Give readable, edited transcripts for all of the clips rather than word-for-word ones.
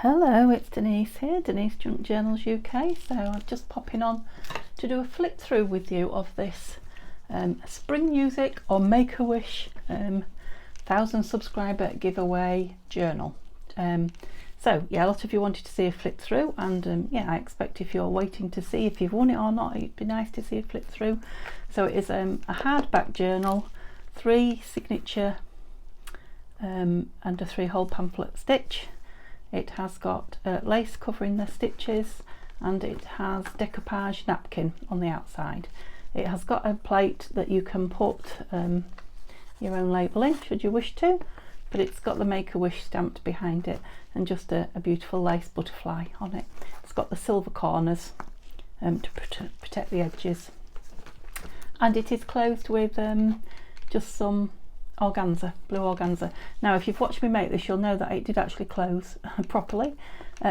Hello, it's Denise here, Denise Junk Journals UK. So I'm just popping on to do a flip through with you of this Spring Music or Make-A-Wish 1,000 subscriber giveaway journal. So yeah, a lot of you wanted to see a flip through, and yeah, I expect if you're waiting to see if you've won it or not, it'd be nice to see a flip through. So it is a hardback journal, 3 signature and a 3-hole pamphlet stitch. It has got lace covering the stitches, and it has decoupage napkin on the outside. It has got a plate that you can put your own label in should you wish to, but it's got the Make-A-Wish stamped behind it and just a beautiful lace butterfly on it. It's got the silver corners to protect the edges, and it is closed with just some organza, blue organza. Now if you've watched me make this, you'll know that it did actually close properly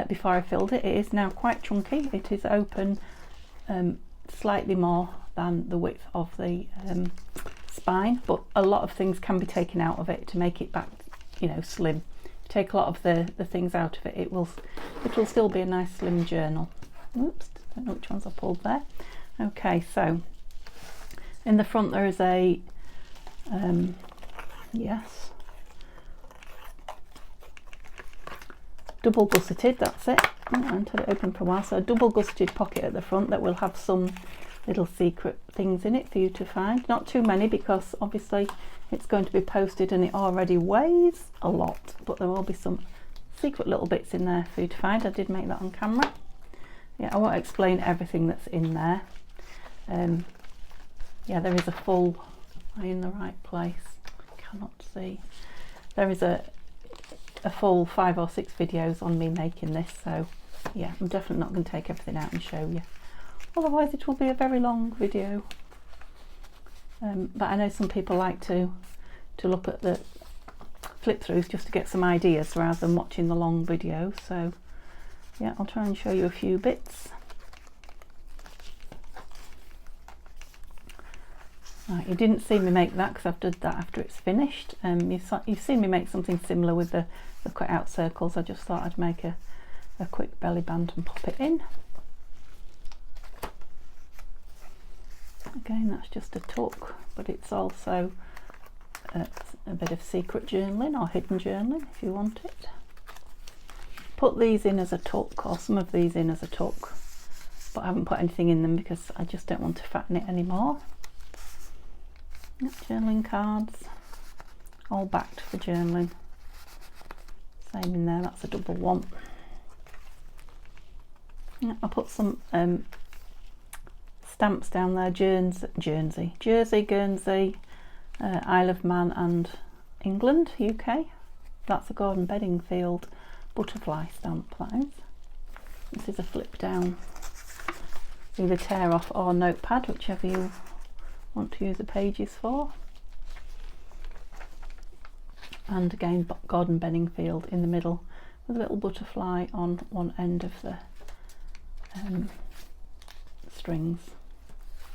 before I filled it. It is now quite chunky. It is open slightly more than the width of the spine, but a lot of things can be taken out of it to make it back, you know, slim. Take a lot of the things out of it, it will still be a nice slim journal. Oops, don't know which ones I pulled there. Okay, so in the front there is a yes, double gusseted, that's it. I haven't had it open for a while. So a double gusseted pocket at the front that will have some little secret things in it for you to find. Not too many, because obviously it's going to be posted and it already weighs a lot, but there will be some secret little bits in there for you to find. I did make that on camera. Yeah, I won't explain everything that's in there. Yeah, there is a full, am I in the right place? Cannot see. There is a full 5 or 6 videos on me making this, so yeah, I'm definitely not going to take everything out and show you, otherwise it will be a very long video. But I know some people like to look at the flip throughs just to get some ideas rather than watching the long video. So yeah, I'll try and show you a few bits. Right, you didn't see me make that because I've done that after it's finished. You've seen me make something similar with the cut out circles. I just thought I'd make a quick belly band and pop it in. Again, that's just a tuck, but it's also a bit of secret journaling or hidden journaling if you want it. Put these in as a tuck, or some of these in as a tuck, but I haven't put anything in them because I just don't want to fatten it anymore. Journaling cards, all backed for journaling. Same in there, that's a double one. I'll put some stamps down there, Jersey, Guernsey, Isle of Man and England, UK. That's a Gordon Bedingfield butterfly stamp, that is. This is a flip down, either tear off or notepad, whichever you want to use the pages for. And again, Gordon Bedingfield in the middle with a little butterfly on one end of the strings.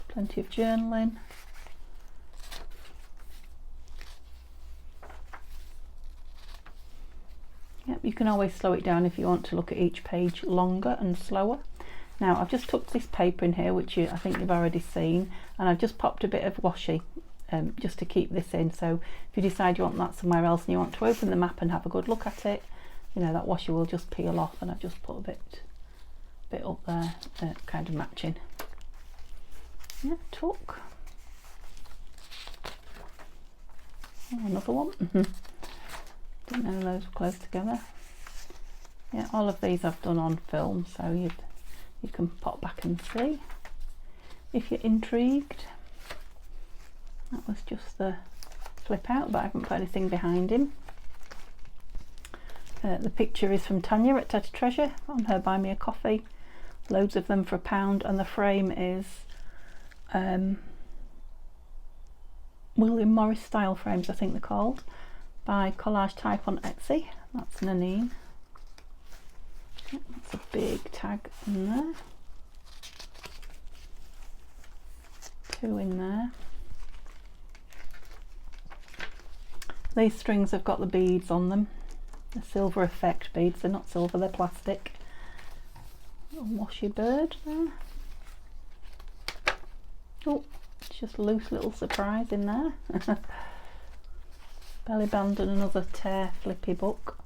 Plenty of journaling. Yep, you can always slow it down if you want to look at each page longer and slower. Now I've just tucked this paper in here, which I think you've already seen, and I've just popped a bit of washi just to keep this in. So if you decide you want that somewhere else and you want to open the map and have a good look at it, you know, that washi will just peel off, and I've just put a bit up there, kind of matching. Yeah, tuck. Oh, another one. Didn't know those were close together. Yeah, all of these I've done on film, so you can pop back and see if you're intrigued. That was just the flip out, but I haven't put anything behind him. The picture is from Tanya at Teddy Treasure on her Buy Me a Coffee. Loads of them for £1, and the frame is William Morris style frames, I think they're called, by Collage Type on Etsy. That's Nanine. That's a big tag in there. 2 in there. These strings have got the beads on them. The silver effect beads. They're not silver, they're plastic. Little washy bird there. Oh, it's just a loose little surprise in there. Belly band and another tear flippy book.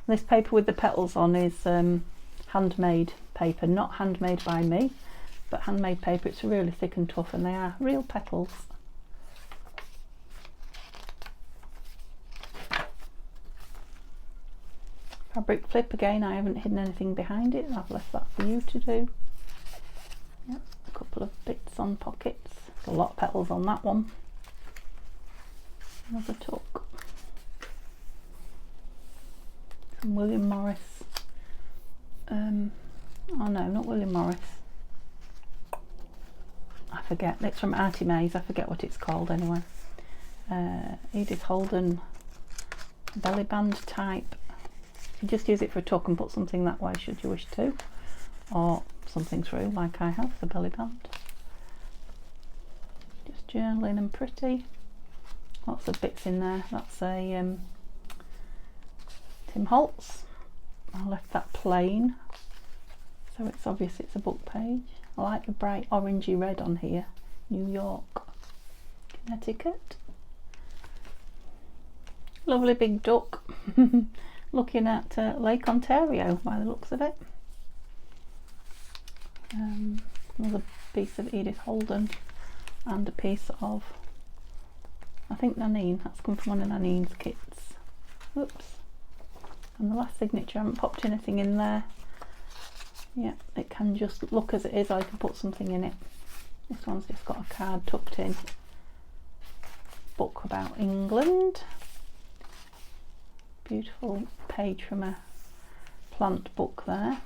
This paper with the petals on is handmade paper, not handmade by me, but handmade paper. It's really thick and tough, and they are real petals. Fabric flip again. I haven't hidden anything behind it. I've left that for you to do. Yep, a couple of bits on pockets. There's a lot of petals on that one. Another tuck. Some William Morris. Oh no, not William Morris. I forget. It's from Artie Mays. I forget what it's called anyway. Edith Holden belly band type. You just use it for a tuck and put something that way should you wish to, or something through like I have, the belly band. Just journaling and pretty. Lots of bits in there. That's a Tim Holtz. I left that plain, so it's obvious it's a book page. I like the bright orangey red on here. New York, Connecticut. Lovely big duck. Looking at Lake Ontario by the looks of it. Another piece of Edith Holden and a piece of, I think, Nanine. That's come from one of Nanine's kits. Oops. And the last signature, I haven't popped anything in there. Yeah, it can just look as it is, or I can put something in it. This one's just got a card tucked in. Book about England. Beautiful page from a plant book there.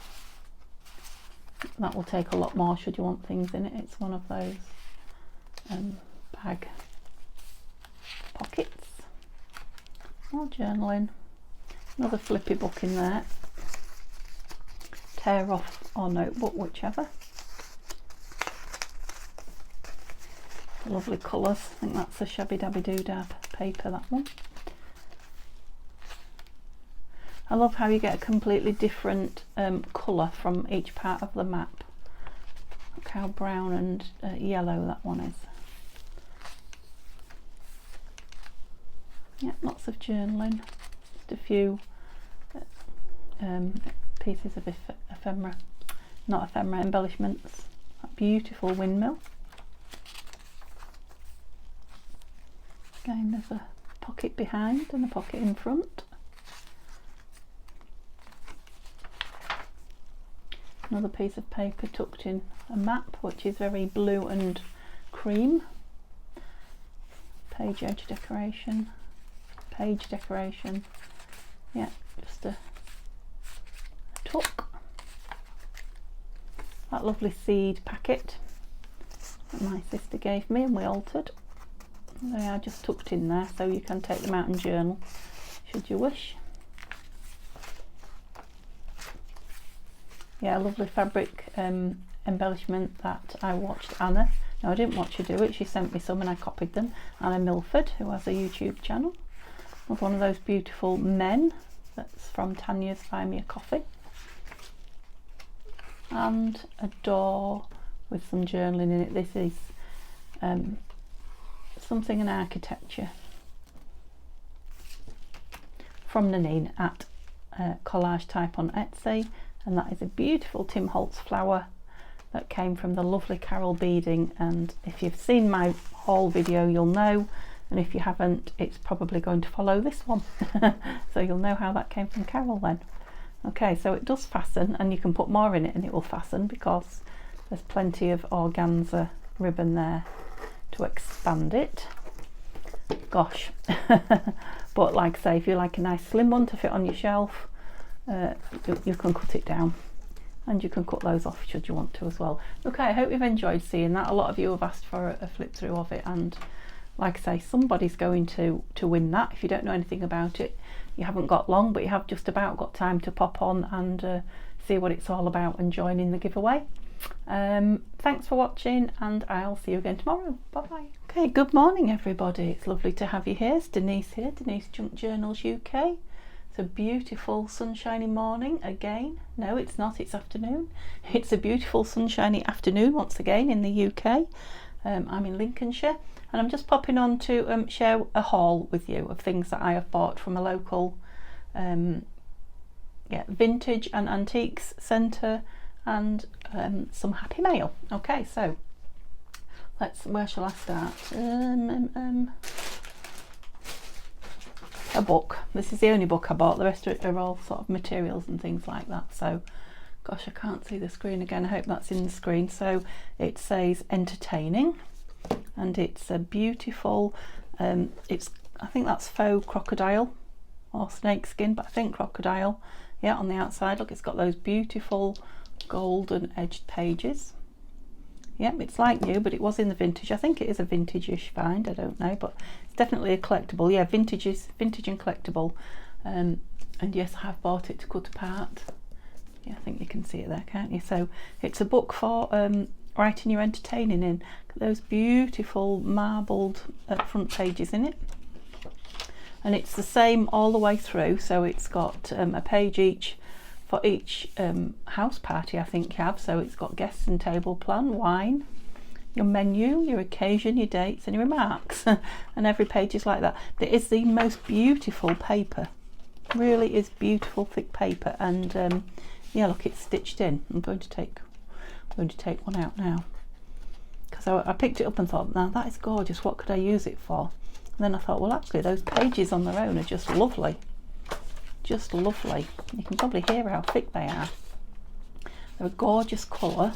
That will take a lot more should you want things in it. It's one of those bag pockets. More journaling. Another flippy book in there. Tear off or notebook, whichever. Lovely colours. I think that's a Shabby Dabby Doodab paper, that one. I love how you get a completely different colour from each part of the map. Look how brown and yellow that one is. Yeah, lots of journaling. Just a few pieces of embellishments. That beautiful windmill. Again, there's a pocket behind and a pocket in front. Another piece of paper tucked in a map, which is very blue and cream. Page edge decoration, page decoration. Yeah, just a tuck. That lovely seed packet that my sister gave me and we altered. They are just tucked in there, so you can take them out and journal should you wish. Yeah, a lovely fabric embellishment that I watched Anna. No, I didn't watch her do it. She sent me some and I copied them. Anna Milford, who has a YouTube channel, with one of those beautiful men that's from Tanya's Buy Me a Coffee. And a door with some journaling in it. This is something in architecture from Nanine at Collage Type on Etsy. And that is a beautiful Tim Holtz flower that came from the lovely Carol beading. And if you've seen my haul video, you'll know, and if you haven't, it's probably going to follow this one. So you'll know how that came from Carol then. Okay, so it does fasten, and you can put more in it and it will fasten because there's plenty of organza ribbon there to expand it. Gosh. But like I say, if you like a nice slim one to fit on your shelf, you can cut it down, and you can cut those off should you want to as well. Okay, I hope you've enjoyed seeing that. A lot of you have asked for a flip through of it, and like I say, somebody's going to win that. If you don't know anything about it, you haven't got long, but you have just about got time to pop on and see what it's all about and join in the giveaway. Thanks for watching, and I'll see you again tomorrow. Bye bye. Okay, good morning everybody. It's lovely to have you here. It's Denise here, Denise Junk Journals UK. It's a beautiful sunshiny morning again. No, it's not, it's afternoon. It's a beautiful sunshiny afternoon once again in the UK. I'm in Lincolnshire, and I'm just popping on to share a haul with you of things that I have bought from a local vintage and antiques centre, and some Happy Mail. Okay, so where shall I start? A book. This is the only book I bought. The rest are all sort of materials and things like that. So, gosh, I can't see the screen again. I hope that's in the screen. So it says entertaining, and it's a beautiful. I think that's faux crocodile or snake skin, but I think crocodile. Yeah, on the outside. Look, it's got those beautiful golden edged pages. Yep, it's like new, but it was in the vintage. I think it is a vintage-ish find, I don't know, but it's definitely a collectible. Yeah, vintage and collectible. And yes, I have bought it to cut apart. Yeah, I think you can see it there, can't you? So it's a book for writing your entertaining in. Those beautiful marbled front pages in it. And it's the same all the way through, so it's got a page each for each house party, I think you have. So it's got guests and table plan, wine, your menu, your occasion, your dates and your remarks. And every page is like that. It is the most beautiful paper, really is beautiful thick paper. And yeah, look, it's stitched in. I'm going to take one out now, because I picked it up and thought, now that is gorgeous, what could I use it for? And then I thought, well, actually those pages on their own are just lovely. Just lovely. You can probably hear how thick they are. They're a gorgeous colour,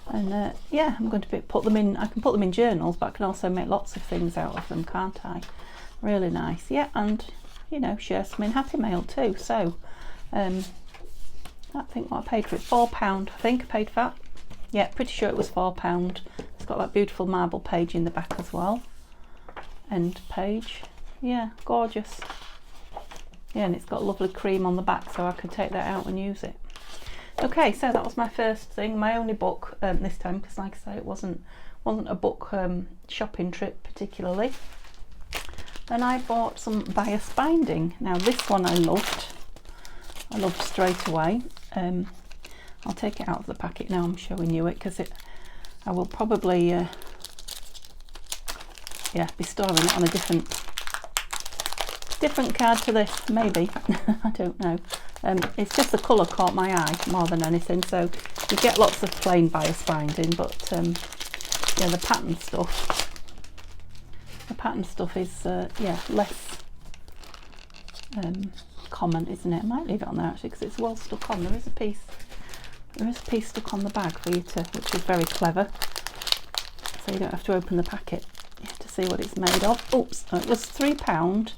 and yeah, I'm going to put them in. I can put them in journals, but I can also make lots of things out of them, can't I? Really nice. Yeah, and you know, share some in Happy Mail too. So I think what I paid for it, £4. I think I paid for that. Yeah, pretty sure it was £4. It's got that beautiful marble page in the back as well. End page. Yeah, gorgeous. Yeah, and it's got lovely cream on the back, so I could take that out and use it. Okay, so that was my first thing, my only book this time, because like I say, it wasn't a book shopping trip particularly. Then I bought some bias binding. Now this one I loved straight away. I'll take it out of the packet now. I'm showing you it because I will probably be storing it on a different card to this, maybe. I don't know. It's just the colour caught my eye more than anything. So you get lots of plain bias binding, but yeah, the pattern stuff is less common, isn't it? I might leave it on there actually, because it's well stuck on. There is a piece stuck on the bag for you which is very clever. So you don't have to open the packet to see what it's made of. Oops, it was £3.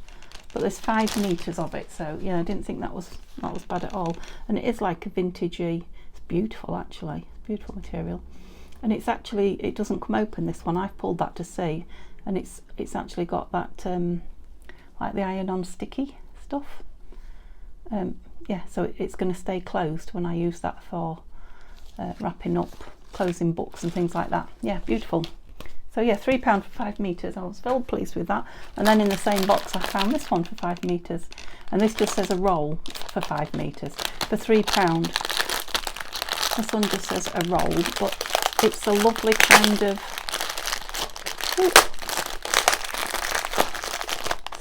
But there's 5 meters of it, so yeah, I didn't think that was bad at all. And it is like a vintagey. It's beautiful, actually, beautiful material. And it doesn't come open. This one, I've pulled that to see, and it's actually got that like the iron-on sticky stuff. Yeah, so it's going to stay closed when I use that for wrapping up, closing books and things like that. Yeah, beautiful. So yeah, £3 for 5 meters. I was very pleased with that. And then in the same box, I found this one for 5 meters, and this just says a roll for 5 meters for £3. This one just says a roll, but it's a lovely kind of.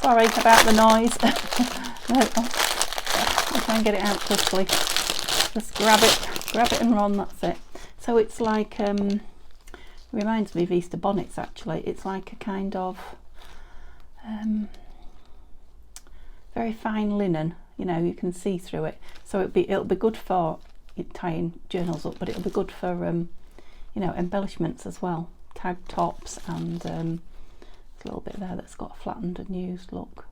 Sorry about the noise. I'll try and get it out quickly. Just grab it and run. That's it. So it's like. Reminds me of Easter bonnets actually. It's like a kind of very fine linen, you know, you can see through it. So it'll be good for tying journals up, but it'll be good for you know, embellishments as well. Tag tops, and there's a little bit there that's got a flattened and used look.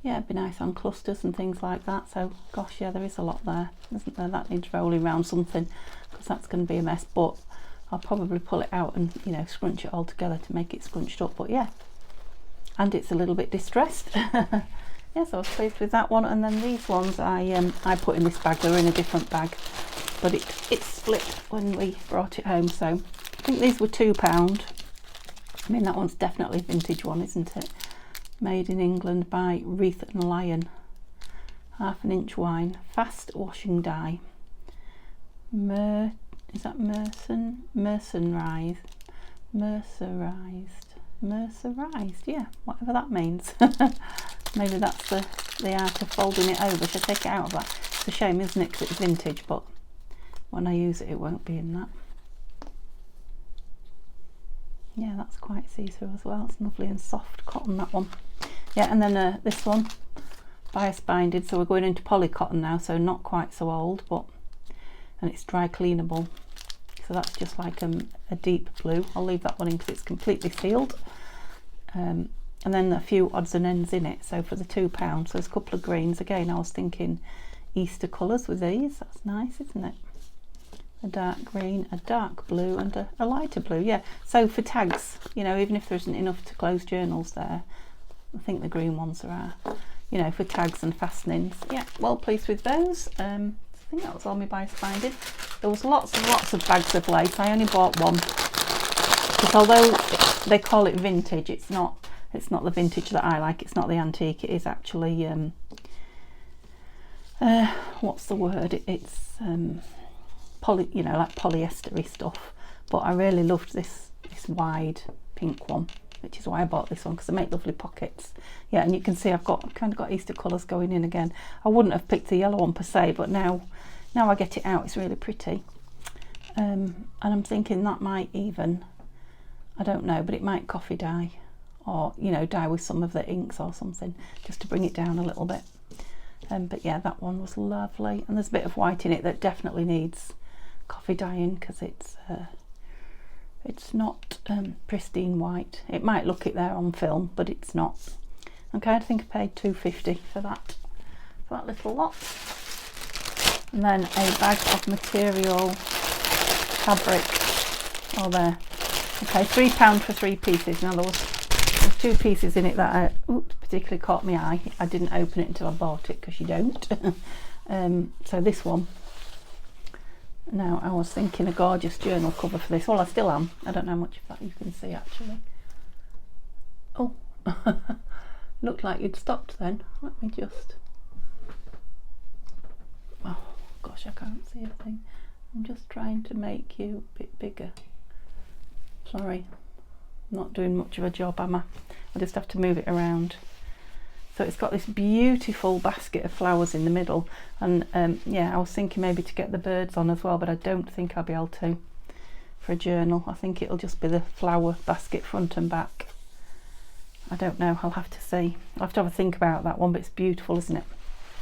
Yeah, it'd be nice on clusters and things like that. So gosh, yeah, there is a lot there, isn't there? That needs rolling around something, because that's going to be a mess, but I'll probably pull it out and, you know, scrunch it all together to make it scrunched up. But yeah, and it's a little bit distressed. Yes, I was pleased with that one. And then these ones I put in this bag. They were in a different bag, but it split when we brought it home. So I think these were £2. I mean, that one's definitely a vintage one, isn't it? made in England by Wreath and Lion. 1/2 inch wine, fast washing dye. Is that mercerized? Mercerized, yeah, whatever that means. Maybe that's the art of folding it over. Should I take it out of that? It's a shame, isn't it, because it's vintage, but when I use it, it won't be in that. Yeah, that's quite see-through as well. It's lovely and soft cotton, that one. Yeah, and then this one, bias binded, so we're going into poly cotton now, so not quite so old, but, and it's dry cleanable. So that's just like a deep blue. I'll leave that one in because it's completely sealed. And then a few odds and ends in it. So for the £2, so there's a couple of greens. Again, I was thinking Easter colours with these. That's nice, isn't it? A dark green, a dark blue, and a lighter blue. Yeah. So for tags, you know, even if there isn't enough to close journals there, I think the green ones are, you know, for tags and fastenings. Yeah, well pleased with those. I think that was all my bias binding. There was lots and lots of bags of lace. I only bought one because although they call it vintage, it's not the vintage that I like. It's not the antique. It is actually what's the word? It's poly, you know, like polyestery stuff. But I really loved this wide pink one, which is why I bought this one, because they make lovely pockets. Yeah, and you can see I've kind of got Easter colours going in again. I wouldn't have picked the yellow one per se, but now I get it out, it's really pretty. And I'm thinking that might even, I don't know, but it might coffee dye, or, you know, dye with some of the inks or something, just to bring it down a little bit. But yeah, that one was lovely, and there's a bit of white in it that definitely needs coffee dyeing, because it's not pristine white. It might look it there on film, but it's not. Okay, I think I paid £2.50 for that little lot. And then a bag of material fabric. Oh, there. Okay, £3 for 3 pieces. Now there's 2 pieces in it that particularly caught my eye. I didn't open it until I bought it, because you don't. So this one. Now I was thinking a gorgeous journal cover for this. Well, I still am. I don't know how much of that you can see actually. Oh, looked like you'd stopped then. Let me just. Oh gosh, I can't see a thing. I'm just trying to make you a bit bigger. Sorry, I'm not doing much of a job, am I? I just have to move it around. So it's got this beautiful basket of flowers in the middle, and yeah, I was thinking maybe to get the birds on as well, but I don't think I'll be able to for a journal. I think it'll just be the flower basket front and back. I don't know, I'll have to see. I'll have to have a think about that one, but it's beautiful, isn't it?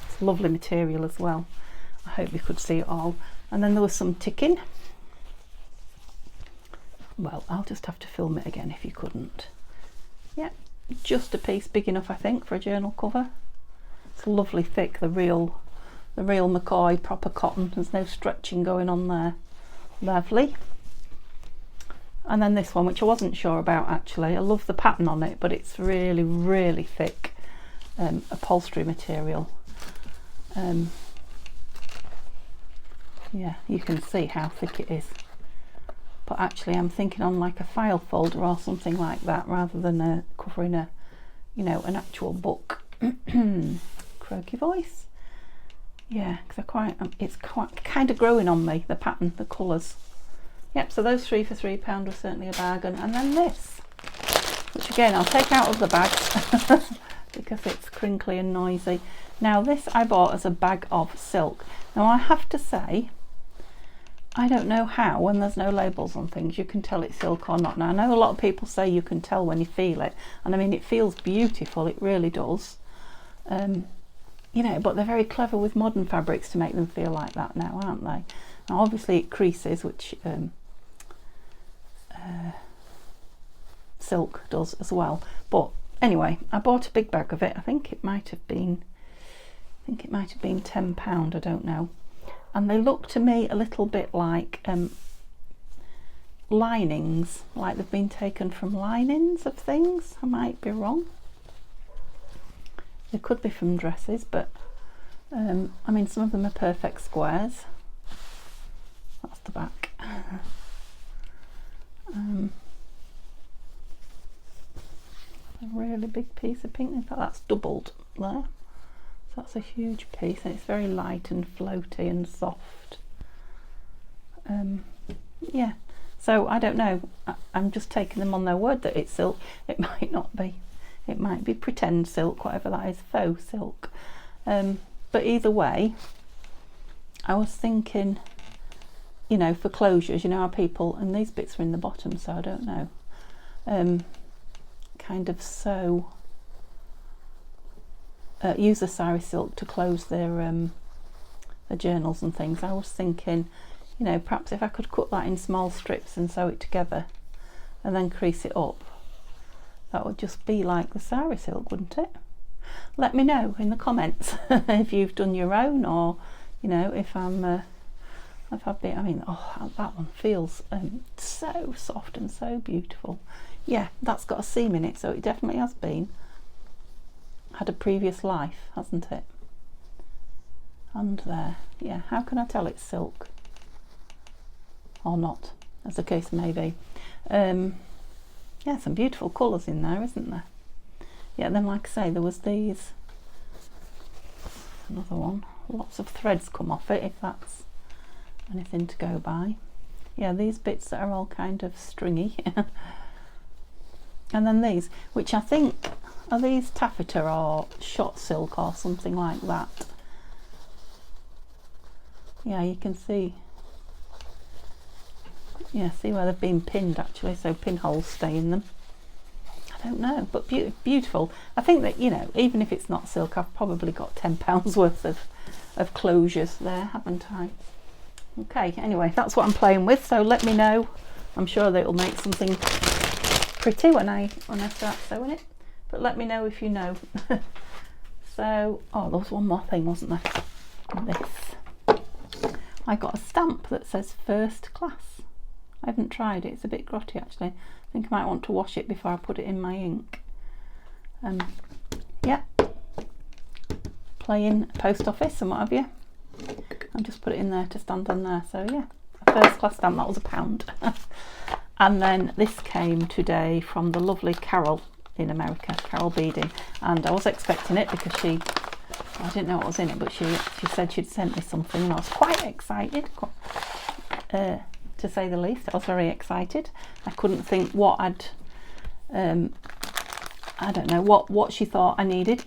It's lovely material as well. I hope you could see it all. And then there was some ticking. Well, I'll just have to film it again if you couldn't. Yeah. Just a piece big enough, I think, for a journal cover. It's lovely thick, the real McCoy proper cotton. There's no stretching going on there. Lovely. And then this one, which I wasn't sure about actually. I love the pattern on it, but it's really, really thick upholstery material. Yeah, you can see how thick it is. But actually I'm thinking on like a file folder or something like that, rather than covering a, you know, an actual book. Croaky voice. Yeah, because it's quite kind of growing on me, the pattern, the colours. Yep, so those 3 for £3 were certainly a bargain. And then this, which again I'll take out of the bag because it's crinkly and noisy. Now this I bought as a bag of silk. Now I have to say, I don't know how, when there's no labels on things, you can tell it's silk or not. Now I know a lot of people say you can tell when you feel it, and I mean it feels beautiful, it really does. You know, but they're very clever with modern fabrics to make them feel like that now, aren't they? Now obviously it creases, which silk does as well. But anyway, I bought a big bag of it. I think it might have been £10, I don't know. And they look to me a little bit like linings, like they've been taken from linings of things. I might be wrong. They could be from dresses, but I mean some of them are perfect squares. That's the back. a really big piece of pink. In fact, that's doubled there. So that's a huge piece, and it's very light and floaty and soft. Yeah, so I don't know. I'm just taking them on their word that it's silk. It might not be. It might be pretend silk, whatever that is, faux silk. But either way, I was thinking, you know, for closures, you know how people, and these bits are in the bottom, so I don't know, kind of sew, use the sari silk to close their journals and things. I was thinking, you know, perhaps if I could cut that in small strips and sew it together and then crease it up, that would just be like the sari silk, wouldn't it? Let me know in the comments if you've done your own, or, you know, if I'm if I've been, I mean, oh, that one feels so soft and so beautiful. Yeah, that's got a seam in it, so it definitely has had a previous life, hasn't it? And there, yeah, how can I tell it's silk or not, as the case may be? Yeah, some beautiful colours in there, isn't there? Yeah, then like I say, there was these, another one, lots of threads come off it, if that's anything to go by. Yeah, these bits that are all kind of stringy. And then these, which I think, are these taffeta or shot silk or something like that? Yeah, you can see, yeah, see where they've been pinned actually, so pinholes stay in them. I don't know, but beautiful. I think that, you know, even if it's not silk, I've probably got £10 worth of closures there, haven't I? Okay, anyway, that's what I'm playing with, so let me know. I'm sure that it'll make something pretty when I start sewing it, but let me know if you know. So, oh, there was one more thing, wasn't there? This. I got a stamp that says first class. I haven't tried it, it's a bit grotty actually. I think I might want to wash it before I put it in my ink. Yeah, playing post office and what have you. I'll just put it in there to stand on there. So yeah, a first class stamp, that was £1. And then this came today from the lovely Carol in America, Carol Beading, and I was expecting it because I didn't know what was in it, but she said she'd sent me something, and I was quite excited, to say the least. I was very excited. I couldn't think what I don't know what she thought I needed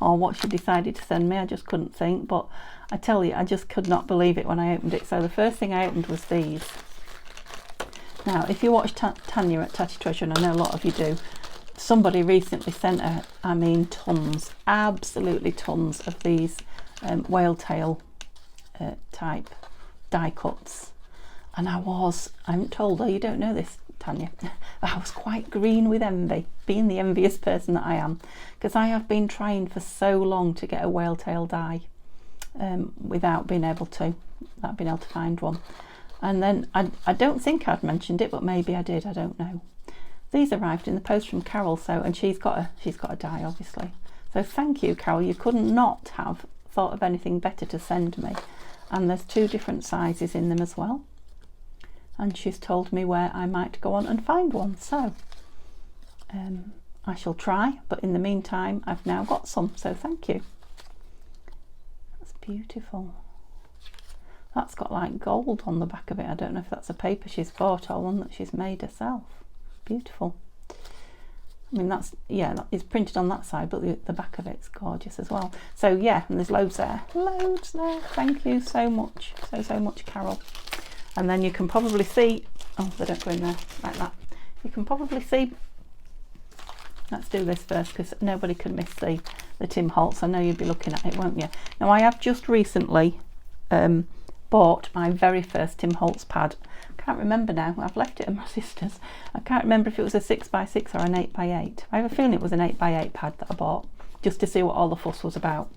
or what she decided to send me. I just couldn't think, but I tell you, I just could not believe it when I opened it. So the first thing I opened was these. Now, if you watch Tanya at Tatty Treasure, and I know a lot of you do, somebody recently sent her, I mean, tons, absolutely tons of these whale tail type die cuts. And I haven't told her, you don't know this, Tanya, I was quite green with envy, being the envious person that I am, because I have been trying for so long to get a whale tail die without being able to find one. And then I don't think I'd mentioned it, but maybe I did, I don't know. These arrived in the post from Carol, so, and she's got a die, obviously. So thank you, Carol. You couldn't not have thought of anything better to send me. And there's 2 different sizes in them as well. And she's told me where I might go on and find one. So I shall try, but in the meantime, I've now got some. So thank you. That's beautiful. That's got like gold on the back of it. I don't know if that's a paper she's bought or one that she's made herself. Beautiful. I mean, that's, yeah, it's printed on that side, but the back of it's gorgeous as well. So yeah, and there's loads there. Loads there. Thank you so much. So much, Carol. And then you can probably see, oh, they don't go in there like that. You can probably see, let's do this first because nobody can miss the Tim Holtz. I know you'll be looking at it, won't you? Now, I have just recently bought my very first Tim Holtz pad. I can't remember now, I've left it at my sister's. I can't remember if it was a 6x6 or an 8x8. I have a feeling it was an 8x8 pad that I bought, just to see what all the fuss was about.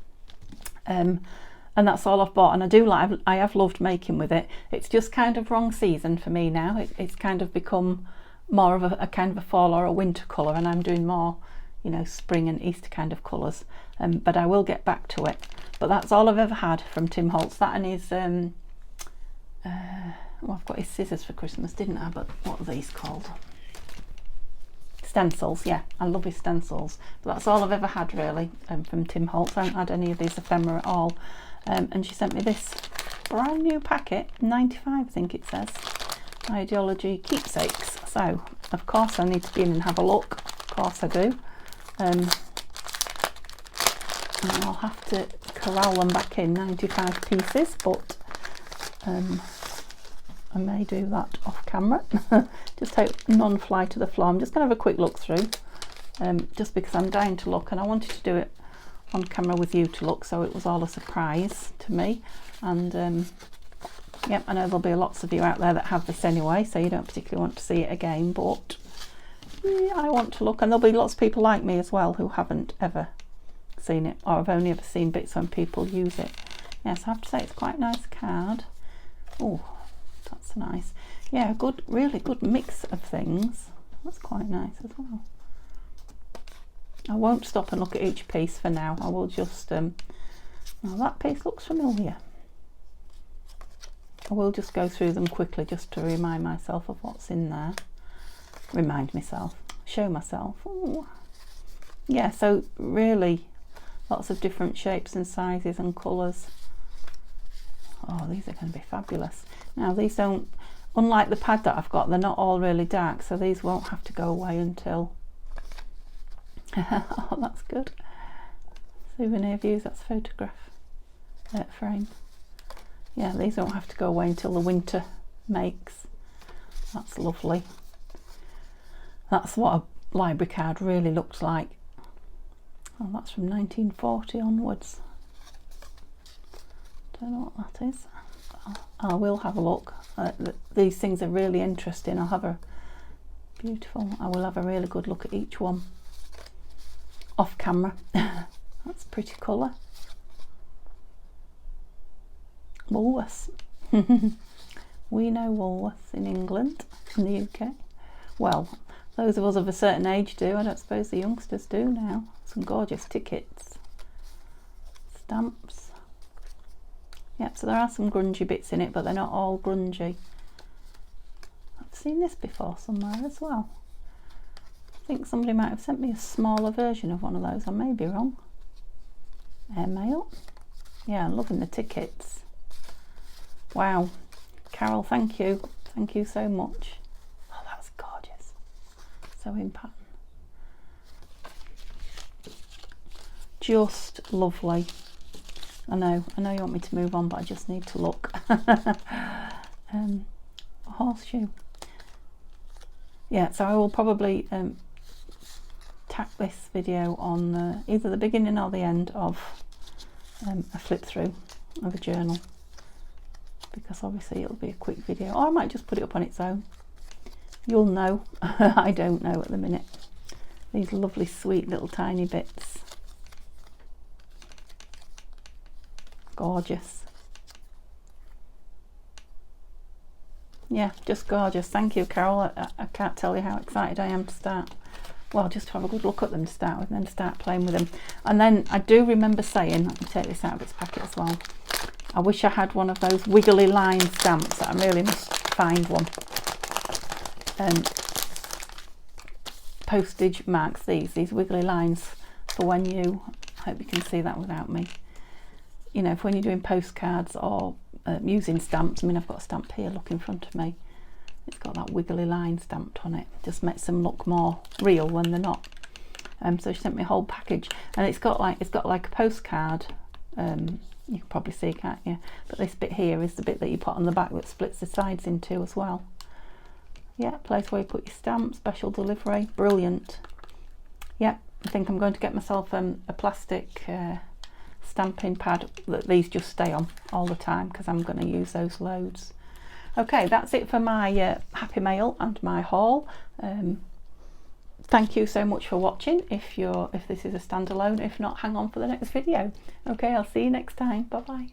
And that's all I've bought, and I have loved making with it. It's just kind of wrong season for me now. It's kind of become more of a kind of a fall or a winter colour, and I'm doing more, you know, spring and Easter kind of colours. But I will get back to it. But that's all I've ever had from Tim Holtz. That and his, well, I've got his scissors for Christmas, didn't I? But what are these called? stencils. Yeah, I love his stencils, but that's all I've ever had really from Tim Holtz. I haven't had any of these ephemera at all. And she sent me this brand new packet, 95 I think it says, Ideology keepsakes. So of course I need to be in and have a look. Of course I do. And I'll have to corral them back in 95 pieces, but I may do that off camera. Just hope none fly to the floor. I'm just going to have a quick look through, just because I'm dying to look, and I wanted to do it on camera with you to look, so it was all a surprise to me. And yep, I know there'll be lots of you out there that have this anyway, so you don't particularly want to see it again, but yeah, I want to look, and there'll be lots of people like me as well who haven't ever seen it, or I've only ever seen bits when people use it. Yes, I have to say it's quite a nice card. Oh, that's nice. Yeah, good, really good mix of things. That's quite nice as well. I won't stop and look at each piece for now. I will just now that piece looks familiar. I will just go through them quickly just to remind myself of what's in there. Remind myself, show myself. Ooh. Yeah, so really lots of different shapes and sizes and colours. Oh, these are going to be fabulous. Now these don't, unlike the pad that I've got, they're not all really dark, so these won't have to go away until oh, that's good. Souvenir views, that's photograph frame. Yeah, these won't have to go away until the winter makes. That's lovely. That's what a library card really looks like. Oh, that's from 1940 onwards. Don't know what that is. I will have a look. These things are really interesting. I'll have a beautiful, I will have a really good look at each one off camera. That's a pretty colour. Woolworths. We know Woolworths in England, in the UK. Well, those of us of a certain age do. I don't suppose the youngsters do now. Some gorgeous tickets. Stamps. Yep, so there are some grungy bits in it, but they're not all grungy. I've seen this before somewhere as well. I think somebody might have sent me a smaller version of one of those. I may be wrong. Airmail. Yeah, I'm loving the tickets. Wow. Carol, thank you. Thank you so much. Oh, that's gorgeous. So in pattern. Just lovely. I know you want me to move on, but I just need to look. Horseshoe. Yeah, so I will probably tack this video on either the beginning or the end of a flip through of a journal, because obviously it'll be a quick video, or I might just put it up on its own. You'll know. I don't know at the minute. These lovely sweet little tiny bits. Gorgeous. Yeah, just gorgeous. Thank you, Carol. I can't tell you how excited I am to start, well, just to have a good look at them to start with, and then start playing with them. And then I do remember saying, let me take this out of its packet as well, I wish I had one of those wiggly line stamps. I really must find one. Postage marks, these wiggly lines for when you, I hope you can see that without me, you know, for when you're doing postcards or using stamps. I mean, I've got a stamp here, look in front of me. It's got that wiggly line stamped on it. Just makes them look more real when they're not. So she sent me a whole package, and it's got like a postcard. You can probably see, can't you? But this bit here is the bit that you put on the back that splits the sides in two as well. Yeah, place where you put your stamp, special delivery, brilliant. Yeah, I think I'm going to get myself a plastic stamping pad that these just stay on all the time, because I'm going to use those loads. Okay, that's it for my happy mail and my haul. Thank you so much for watching. If this is a standalone, if not, hang on for the next video. Okay, I'll see you next time. Bye bye.